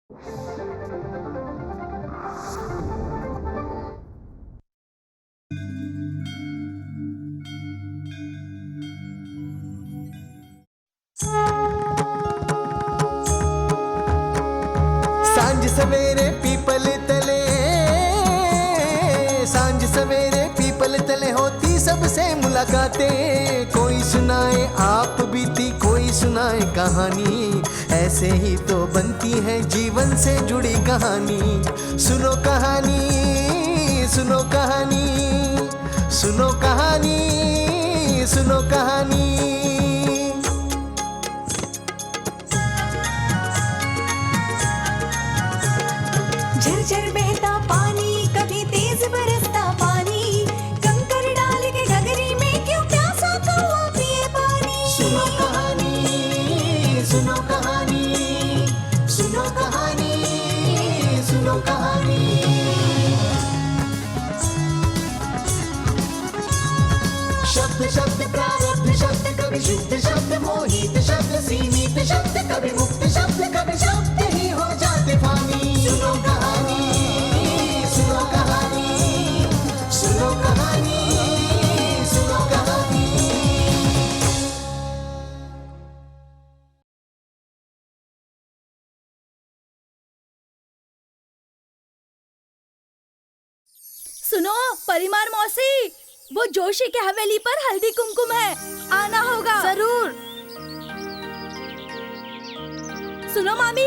सांझ सवेरे पीपल तले, सांझ सवेरे पीपल तले होती सबसे मुलाकातें। कोई सुनाए आप बीती, कोई सुनाए कहानी, ऐसे ही तो बनती है जीवन से जुड़ी कहानी। सुनो कहानी, सुनो कहानी, सुनो कहानी, सुनो कहानी। झरझर बहता पानी, कभी तेज बरसता पानी, कंकर डाल के गगरी में क्यों प्यासा कौवा पिए पानी। सुनो कहानी, सुनो कहानी, सुनो कहानी, सुनो कहानी। शब्द शब्द प्रारब्ध शब्द, कभी शुद्ध शब्द, मोहित शब्द, सीमित शब्द, कभी मुक्त शब्द, कभी शब्द ही हो जाते फानी। सुनो कहानी, सुनो कहानी, सुनो कहानी, सुनो कहानी। सुनो परिमार मौसी, वो जोशी के हवेली पर हल्दी कुमकुम है, आना होगा जरूर। सुनो मामी,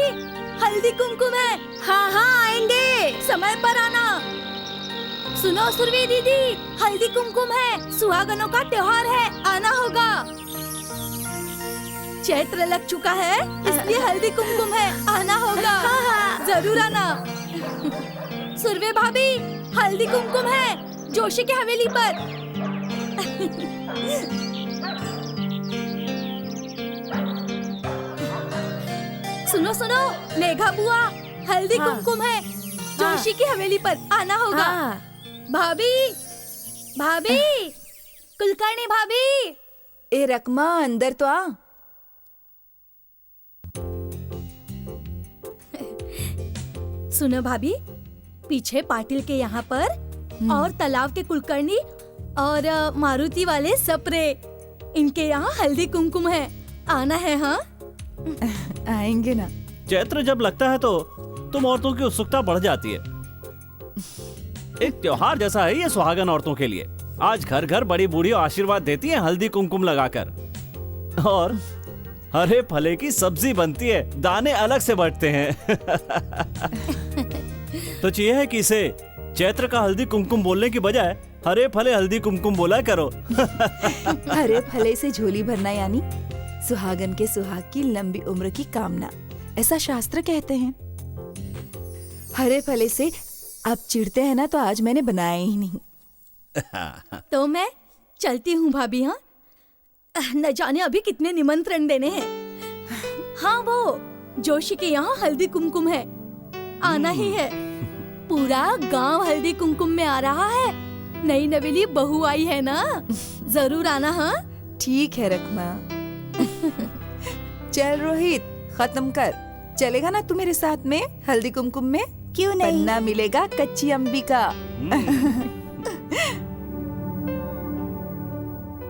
हल्दी कुमकुम है। हाँ हाँ आएंगे, समय पर आना। सुनो सुरभि दीदी, हल्दी कुमकुम है, सुहागनों का त्योहार है, आना होगा। चैत्र लग चुका है, इसलिए हल्दी कुमकुम है, आना होगा। जरूर आना। सुरभि भाभी, हल्दी कुमकुम है जोशी के हवेली पर। सुनो सुनो मेघा बुआ, हल्दी कुमकुम है जोशी की हवेली पर, आना होगा। भाभी, भाभी, कुलकर्णी भाभी। ए रकमा, अंदर तो आ। सुनो भाभी, पीछे पाटिल के यहाँ पर और तालाब के कुलकर्णी और मारुति वाले सपरे, इनके यहाँ हल्दी कुमकुम है, आना है। हाँ आएंगे ना। चैत्र जब लगता है तो तुम औरतों की उत्सुकता बढ़ जाती है। एक त्योहार जैसा है ये सुहागन औरतों के लिए। आज घर घर बड़ी बूढ़ी आशीर्वाद देती हैं हल्दी कुमकुम लगाकर, और हरे फले की सब्जी बनती है, दाने अलग से बंटते हैं। तो चाहिए है कि इसे चैत्र का हल्दी कुमकुम बोलने की बजाय हरे फले हल्दी कुमकुम बोला करो। हरे फले से झोली भरना यानी सुहागन के सुहाग की लंबी उम्र की कामना, ऐसा शास्त्र कहते हैं। हरे फले से आप चिढ़ते हैं ना, तो आज मैंने बनाया ही नहीं। तो मैं चलती हूँ भाभी। हाँ, न जाने अभी कितने निमंत्रण देने हैं। हाँ, वो जोशी के यहाँ हल्दी कुमकुम है, आना ही है। पूरा गांव हल्दी कुमकुम में आ रहा है, नई नवेली बहू आई है ना, जरूर आना। हाँ ठीक है रकमा। चल रोहित, खत्म कर। चलेगा ना तू मेरे साथ में हल्दी कुमकुम में? क्यों नहीं? पन्ना मिलेगा कच्ची अम्बी का।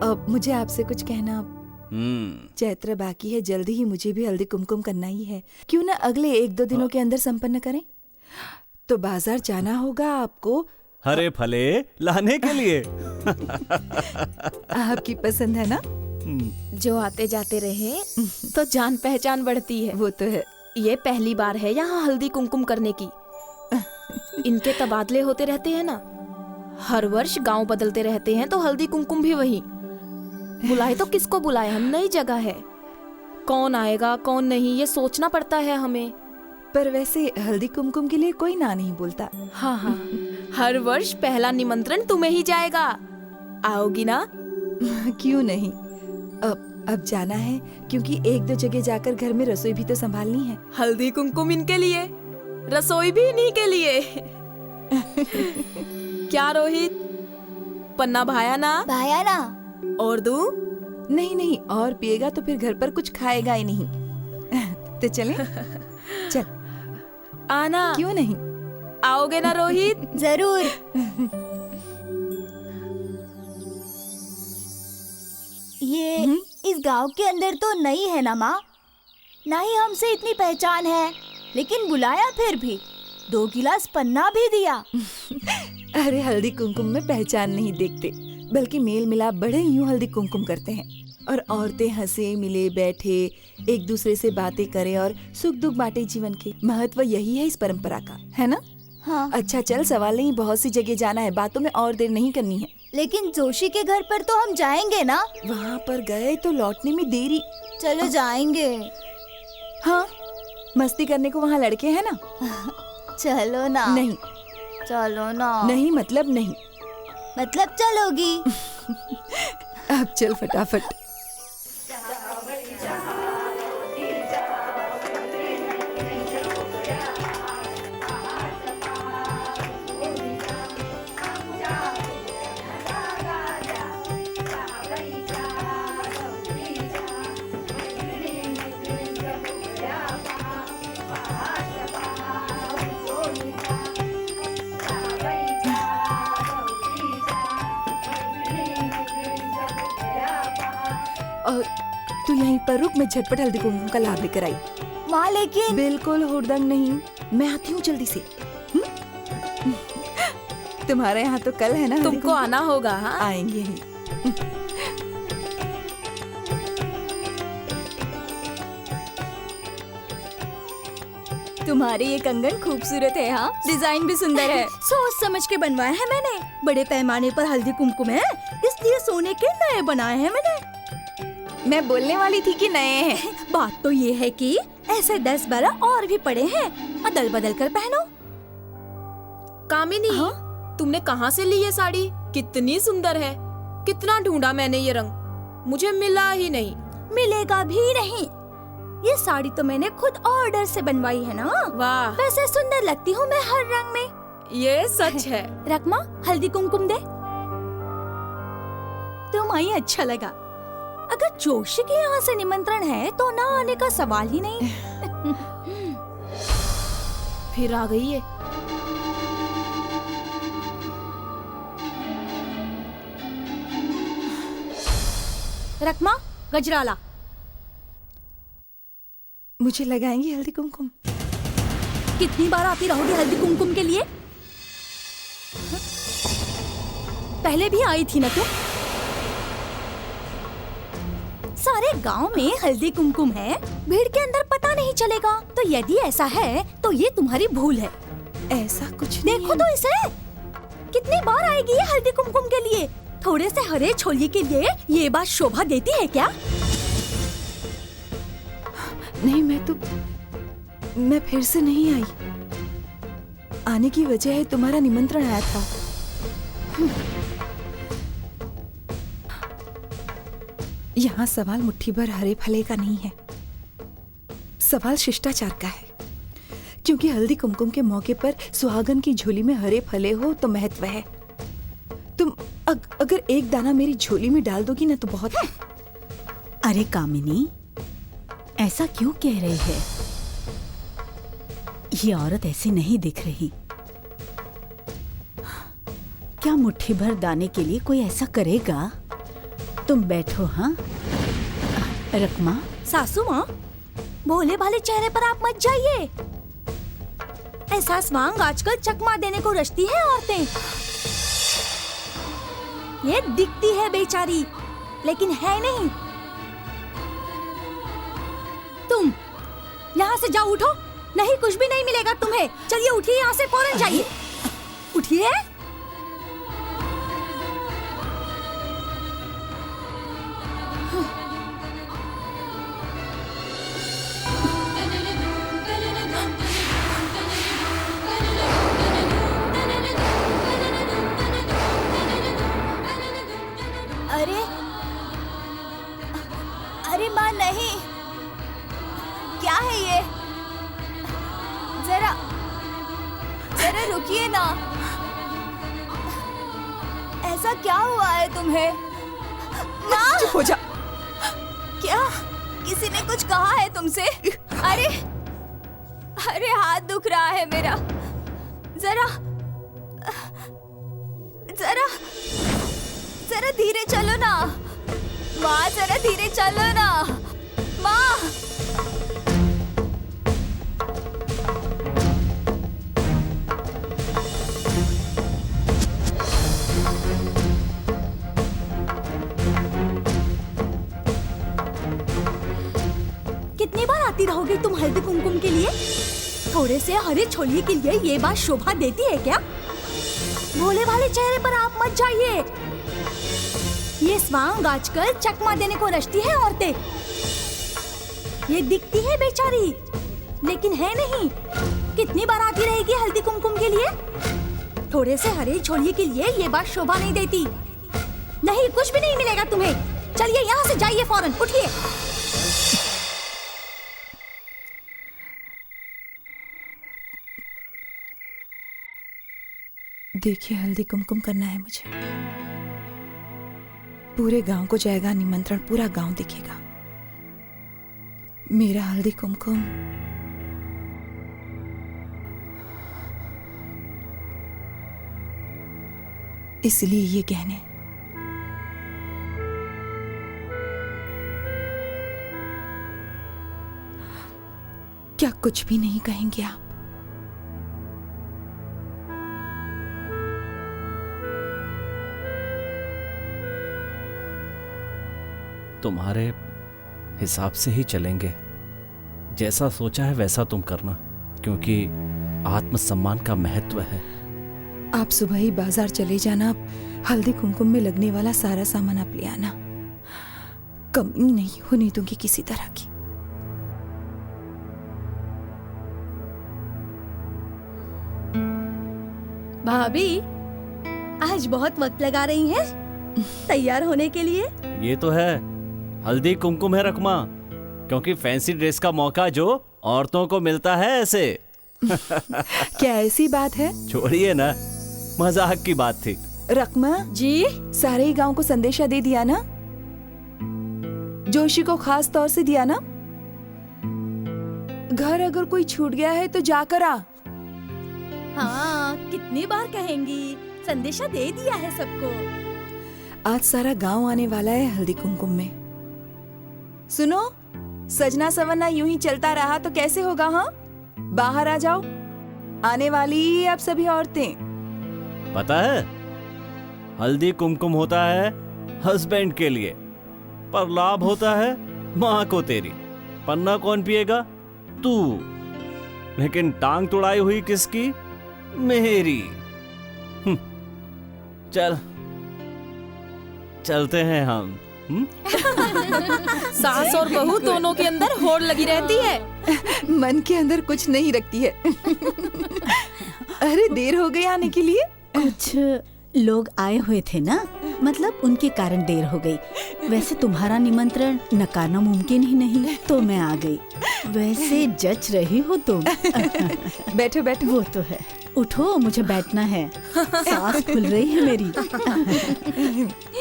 अब मुझे आपसे कुछ कहना। चैत्र बाकी है, जल्दी ही मुझे भी हल्दी कुमकुम करना ही है। क्यों ना अगले 1-2 दिनों के अंदर संपन्न करें? तो बाजार जाना होगा आपको हरे फले लाने के लिए। आपकी पसंद है ना? जो आते जाते रहे तो जान पहचान बढ़ती है। वो तो है। ये पहली बार है यहाँ हल्दी कुमकुम करने की। इनके तबादले होते रहते हैं ना, हर वर्ष गांव बदलते रहते हैं, तो हल्दी कुमकुम भी वही। बुलाए तो किसको बुलाए, हम नई जगह है, कौन आएगा कौन नहीं ये सोचना पड़ता है हमें। पर वैसे हल्दी कुमकुम के लिए कोई ना नहीं बोलता। हाँ हाँ, हर वर्ष पहला निमंत्रण तुम्हें ही जाएगा, आओगी ना? क्यों नहीं। अब जाना है, क्योंकि 1-2 जगह जाकर घर में रसोई भी तो संभालनी है। हल्दी कुमकुम इनके लिए, रसोई भी इन्हीं के लिए। क्या रोहित, पन्ना भाया ना? भाया ना। और दूं? नहीं नहीं, और पिएगा तो फिर घर पर कुछ खाएगा ही नहीं। तो चले? चल। आना। क्यों नहीं? आओगे ना रोहित? जरूर। ये इस गांव के अंदर तो नहीं है ना माँ, ना ही हमसे इतनी पहचान है, लेकिन बुलाया फिर भी, 2 गिलास पन्ना भी दिया। अरे हल्दी कुमकुम में पहचान नहीं देखते, बल्कि मेल मिलाप बड़े यूं हल्दी कुमकुम करते हैं। और औरतें हंसे मिले बैठे एक दूसरे से बातें करें और सुख दुख बांटे। जीवन के महत्व यही है इस परंपरा का, है ना? हाँ। अच्छा चल, सवाल नहीं, बहुत सी जगह जाना है, बातों में और देर नहीं करनी है। लेकिन जोशी के घर पर तो हम जाएंगे ना? वहाँ पर गए तो लौटने में देरी। चलो जाएंगे। हाँ, मस्ती करने को वहाँ लड़के हैं ना? चलो ना। नहीं। चलो ना। नहीं मतलब नहीं। मतलब चलोगी? अब चल फटाफट। और तू यहीं पर रुक, मैं झटपट हल्दी कुमकुम का लाभ लेकर आई। माँ लेकिन बिल्कुल हुड़दंग नहीं, मैं आती हूँ जल्दी से। तुम्हारे यहाँ तो कल है ना? हल्दी तुमको कुमकुम? आना होगा। हाँ, आएंगे ही। तुम्हारे ये कंगन खूबसूरत है। हाँ, डिजाइन भी सुंदर है। सोच समझ के बनवाए हैं मैंने, बड़े पैमाने पर हल्दी कुमकुम है, इसलिए सोने के नए बनाए हैं मैंने। मैं बोलने वाली थी कि नए हैं। बात तो ये है कि ऐसे 10-12 और भी पड़े हैं, अदल बदल कर पहनो। कामिनी, तुमने कहाँ से ली ये साड़ी? कितनी सुंदर है। कितना ढूंढा मैंने ये रंग, मुझे मिला ही नहीं। मिलेगा भी नहीं। ये साड़ी तो मैंने खुद ऑर्डर से बनवाई है ना। वाह, वैसे सुंदर लगती हूँ मैं हर रंग में। ये सच है। रकमा, हल्दी कुमकुम दे। तुम आई, अच्छा लगा। अगर जोशी के यहाँ से निमंत्रण है तो ना आने का सवाल ही नहीं। फिर आ गई है। रकमा, गजरा ला। मुझे लगाएंगी हल्दी कुमकुम? कितनी बार आती रहोगी हल्दी कुमकुम के लिए? पहले भी आई थी ना तुम? सारे गांव में हल्दी कुमकुम है, भीड़ के अंदर पता नहीं चलेगा। तो यदि ऐसा है तो ये तुम्हारी भूल है। ऐसा कुछ नहीं देखो है। तो इसे, कितनी बार आएगी ये हल्दी कुमकुम के लिए। थोड़े से हरे छोलिए के लिए ये बात शोभा देती है क्या? नहीं, मैं फिर से नहीं आई। आने की वजह है तुम्हारा निमंत्रण आया था। यहाँ सवाल मुट्ठी भर हरे फले का नहीं है, सवाल शिष्टाचार का है। क्योंकि हल्दी कुमकुम के मौके पर सुहागन की झोली में हरे फले हो तो महत्व है। तुम अगर एक दाना मेरी झोली में डाल दोगी ना तो बहुत है। अरे कामिनी, ऐसा क्यों कह रही है? ये औरत ऐसी नहीं दिख रही। क्या मुट्ठी भर दाने के लिए कोई ऐसा करेगा? तुम बैठो। हाँ रकमा। सासू माँ, भोले भाले चेहरे पर आप मत जाइए। ऐसा स्वांग आजकल चकमा देने को रचती है औरतें। ये दिखती है बेचारी, लेकिन है नहीं। तुम यहाँ से जाओ, उठो, नहीं कुछ भी नहीं मिलेगा तुम्हें। चलिए उठिए, यहाँ से फौरन जाइए। उठिए। अरे माँ नहीं, क्या है ये? जरा जरा रुकिए ना। ऐसा क्या हुआ है तुम्हें? माँ, चुप हो जा। क्या किसी ने कुछ कहा है तुमसे? अरे अरे हाथ दुख रहा है मेरा, जरा जरा जरा धीरे चलो ना माँ, जरा धीरे चलो ना माँ। कितनी बार आती रहोगी तुम हल्दी कुमकुम के लिए? थोड़े से हरे छोलिए के लिए ये बात शोभा देती है क्या? भोले वाले चेहरे पर आप मत जाइए। ये स्वांग आजकल चकमा देने को रचती है औरतें। ये दिखती है बेचारी, लेकिन है नहीं। कितनी बार आती रहेगी हल्दी कुमकुम के लिए? थोड़े से हरे छोलिए के लिए ये बात शोभा नहीं देती। नहीं, कुछ भी नहीं मिलेगा तुम्हें। चलिए यहाँ से जाइए फौरन, उठिए। देखिए, हल्दी कुमकुम करना है मुझे। पूरे गांव को जाएगा निमंत्रण, पूरा गांव दिखेगा। मेरा हल्दी कुमकुम इसलिए ये गहने। क्या कुछ भी नहीं कहेंगे आप? तुम्हारे हिसाब से ही चलेंगे। जैसा सोचा है वैसा तुम करना, क्योंकि आत्मसम्मान का महत्व है। आप सुबह ही बाजार चले जाना, हल्दी कुमकुम में लगने वाला सारा सामान आप ले आना। कमी नहीं होने दूंगी किसी तरह की। भाभी, आज बहुत वक्त लगा रही हैं तैयार होने के लिए। ये तो है, हल्दी कुमकुम है रकमा, क्योंकि फैंसी ड्रेस का मौका जो औरतों को मिलता है ऐसे। क्या ऐसी बात है? छोड़िए ना, मजाक की बात थी। रकमा जी, सारे ही गांव को संदेशा दे दिया ना? जोशी को खास तौर से दिया ना? घर अगर कोई छूट गया है तो जाकर आ। हाँ, कितनी बार कहेंगी, संदेशा दे दिया है सबको। आज सारा गांव आने वाला है हल्दी कुमकुम में। सुनो, सजना सवरना यूं ही चलता रहा तो कैसे होगा? हाँ, बाहर आ जाओ, आने वाली ही अब सभी औरतें। पता है, हल्दी कुमकुम होता है हस्बैंड के लिए, पर लाभ होता है माँ को तेरी। पन्ना कौन पिएगा? तू। लेकिन टांग तुड़ाई हुई किसकी? मेरी। चल, चलते हैं हम। सास और बहू दोनों के अंदर होड़ लगी रहती है। मन के अंदर कुछ नहीं रखती है। अरे देर हो गई आने के लिए। कुछ लोग आए हुए थे ना, मतलब उनके कारण देर हो गई। वैसे तुम्हारा निमंत्रण नकारना मुमकिन ही नहीं, तो मैं आ गई। वैसे जच रही हो तुम। बैठो बैठो। वो तो है। उठो, मुझे बैठना है। सांस खुल रही है मेरी।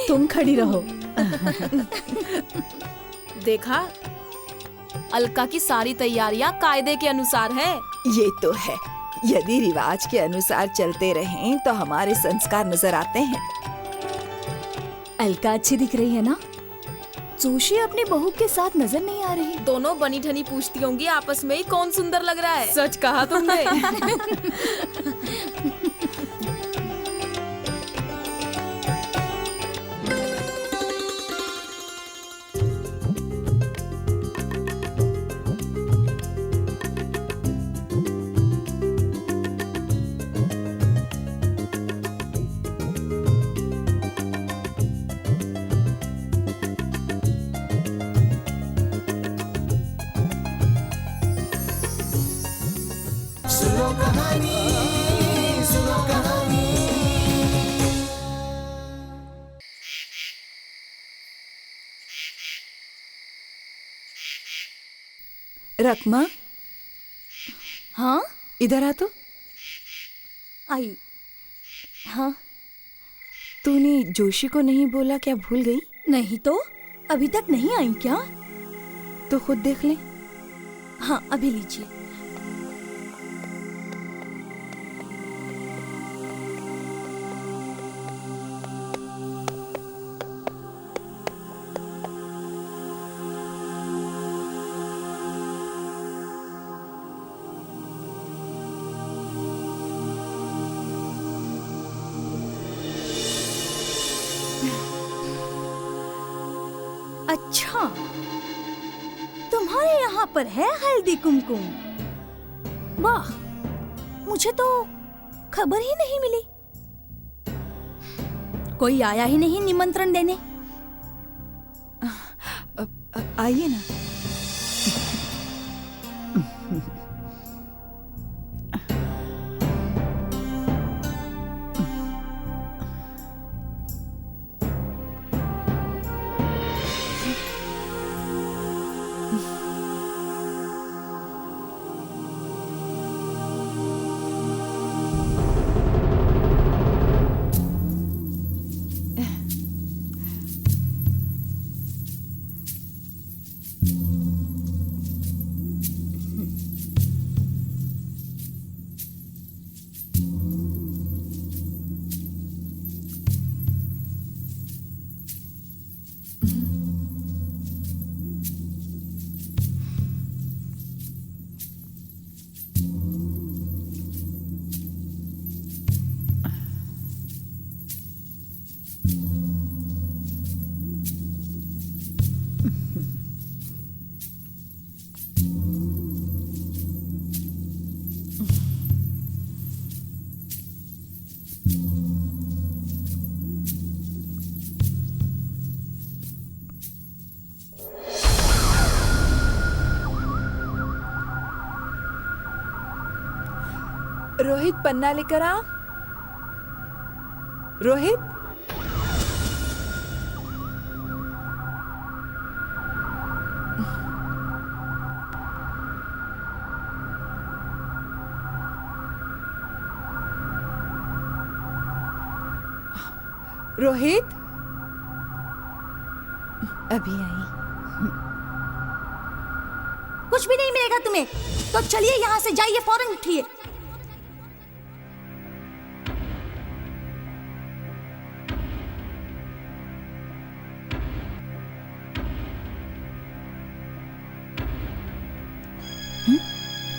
तुम खड़ी रहो। देखा, अलका की सारी तैयारियां कायदे के अनुसार है। ये तो है, यदि रिवाज के अनुसार चलते रहें तो हमारे संस्कार नजर आते हैं। अलका अच्छी दिख रही है ना? जोशी अपनी बहू के साथ नजर नहीं आ रही। दोनों बनी ठनी पूछती होंगी आपस में ही कौन सुंदर लग रहा है। सच कहा तुमने। सुनो कहानी, सुनो कहानी। रकमा, हाँ, इधर आ तो। आई। हाँ, तूने जोशी को नहीं बोला, क्या भूल गई? नहीं तो, अभी तक नहीं आई क्या? तो खुद देख ले। हाँ, अभी लीजिए। अच्छा, तुम्हारे यहाँ पर है हल्दी कुमकुम? वाह, मुझे तो खबर ही नहीं मिली। कोई आया ही नहीं निमंत्रण देने। आइए ना। रोहित, पन्ना लेकर आ। रोहित, रोहित, अभी आई। कुछ भी नहीं मिलेगा तुम्हें, तो चलिए यहाँ से जाइए, फौरन उठिए।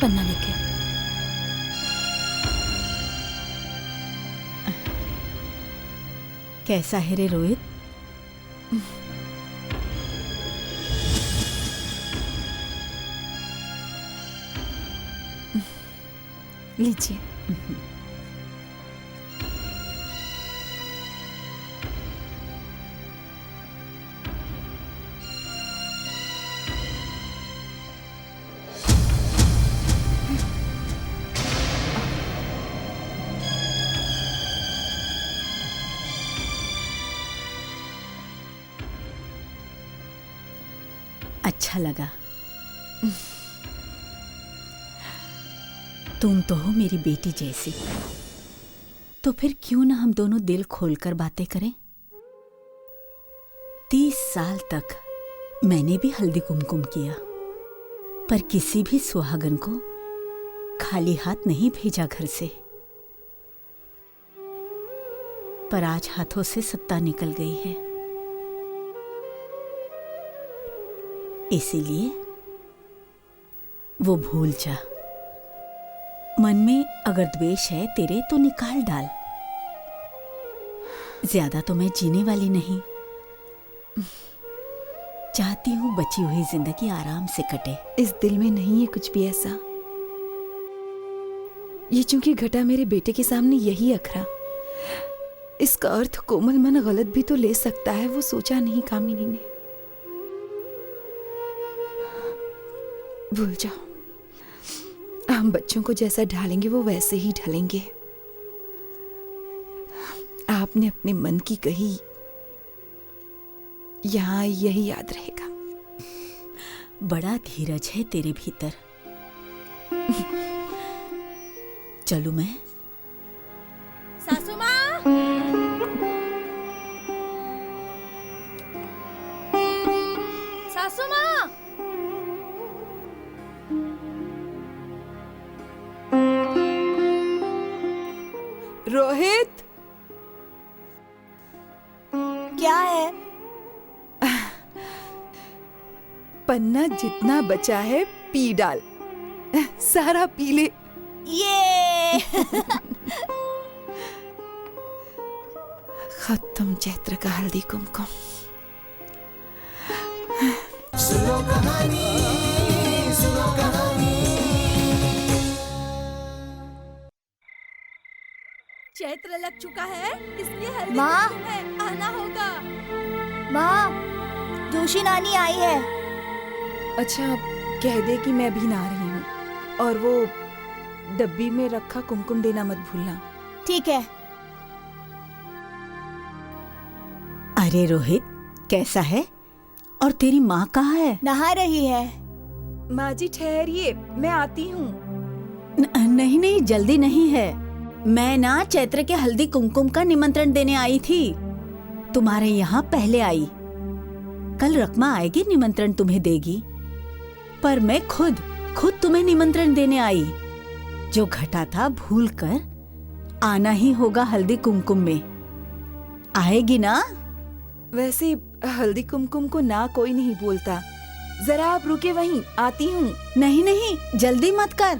पन्ना लेके। कैसा है रे रोहित? लीजिए। अच्छा लगा। तुम तो हो मेरी बेटी जैसी, तो फिर क्यों ना हम दोनों दिल खोलकर बातें करें। 30 साल तक मैंने भी हल्दी कुमकुम किया, पर किसी भी सुहागन को खाली हाथ नहीं भेजा घर से। पर आज हाथों से सत्ता निकल गई है, इसीलिए वो भूल जा। मन में अगर द्वेष है तेरे तो निकाल डाल। ज्यादा तो मैं जीने वाली नहीं, चाहती हूं बची हुई जिंदगी आराम से कटे। इस दिल में नहीं है कुछ भी ऐसा। ये चूंकि घटा मेरे बेटे के सामने यही अखरा, इसका अर्थ कोमल मन गलत भी तो ले सकता है, वो सोचा नहीं कामिनी ने। भूल जाओ, हम बच्चों को जैसा ढालेंगे वो वैसे ही ढलेंगे। आपने अपने मन की कही, यहां यही याद रहेगा। बड़ा धीरज है तेरे भीतर। चलूं मैं? सासू माँ, सासू माँ, रोहित, क्या है? पन्ना जितना बचा है पी डाल, सारा पी ले। ये खत्म चैत्र का हल्दी कुमकुम। सुनो कहानी, सुनो कहानी। चैत्र लग चुका है, इसलिए हल्दी माँ। कुमकुम है, आना होगा। माँ, जोशी नानी आई है। अच्छा, कह दे कि मैं भी ना रही हूँ, और वो डब्बी में रखा कुमकुम देना मत भूलना। ठीक है। अरे रोहित, कैसा है? और तेरी माँ कहाँ है? नहा रही है। माँ जी ठहरिए, मैं आती हूँ। नहीं नहीं, जल्दी नहीं है। मैं ना चैत्र के हल्दी कुमकुम का निमंत्रण देने आई थी। तुम्हारे यहाँ पहले आई। कल रकमा आएगी, निमंत्रण तुम्हें देगी। पर मैं खुद तुम्हें निमंत्रण देने आई। जो घटा था भूल कर आना ही होगा हल्दी कुमकुम में। आएगी ना? वैसे हल्दी कुमकुम को ना कोई नहीं बोलता। जरा आप रुके वहीं, आती हूँ। नहीं नहीं, जल्दी मत कर,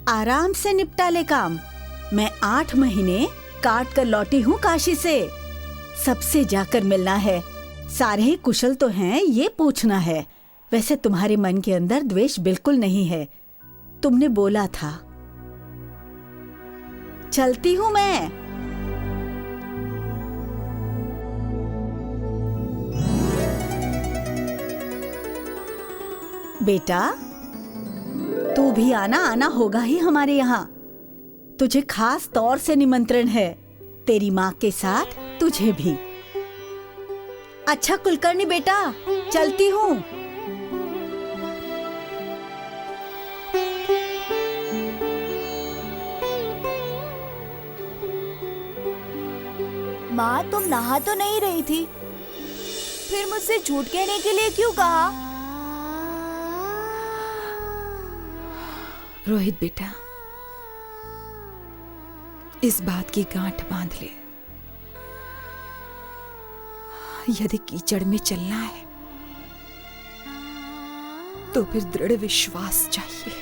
आराम से निपटा ले काम। मैं 8 महीने काट कर लौटी हूँ काशी से। सबसे जाकर मिलना है। सारे ही कुशल तो हैं, ये पूछना है। वैसे तुम्हारे मन के अंदर द्वेष बिल्कुल नहीं है, तुमने बोला था। चलती हूँ मैं। बेटा, तू भी आना होगा ही हमारे यहाँ। तुझे खास तौर से निमंत्रण है, तेरी माँ के साथ तुझे भी। अच्छा कुलकर्णी बेटा, चलती हूँ। माँ, तुम नहा तो नहीं रही थी, फिर मुझसे झूठ कहने के लिए क्यों कहा? रोहित बेटा, इस बात की गांठ बांध ले। यदि कीचड़ में चलना है तो फिर दृढ़ विश्वास चाहिए।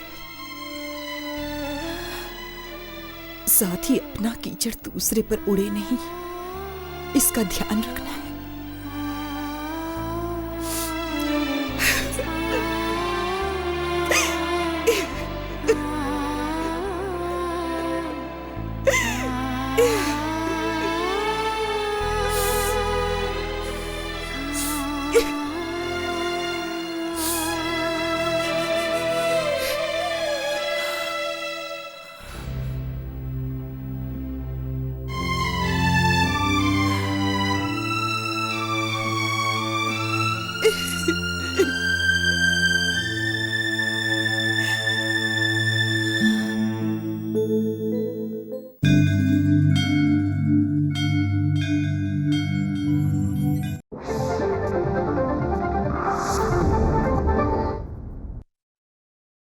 साथ ही अपना कीचड़ दूसरे पर उड़े नहीं, इसका ध्यान रखना है।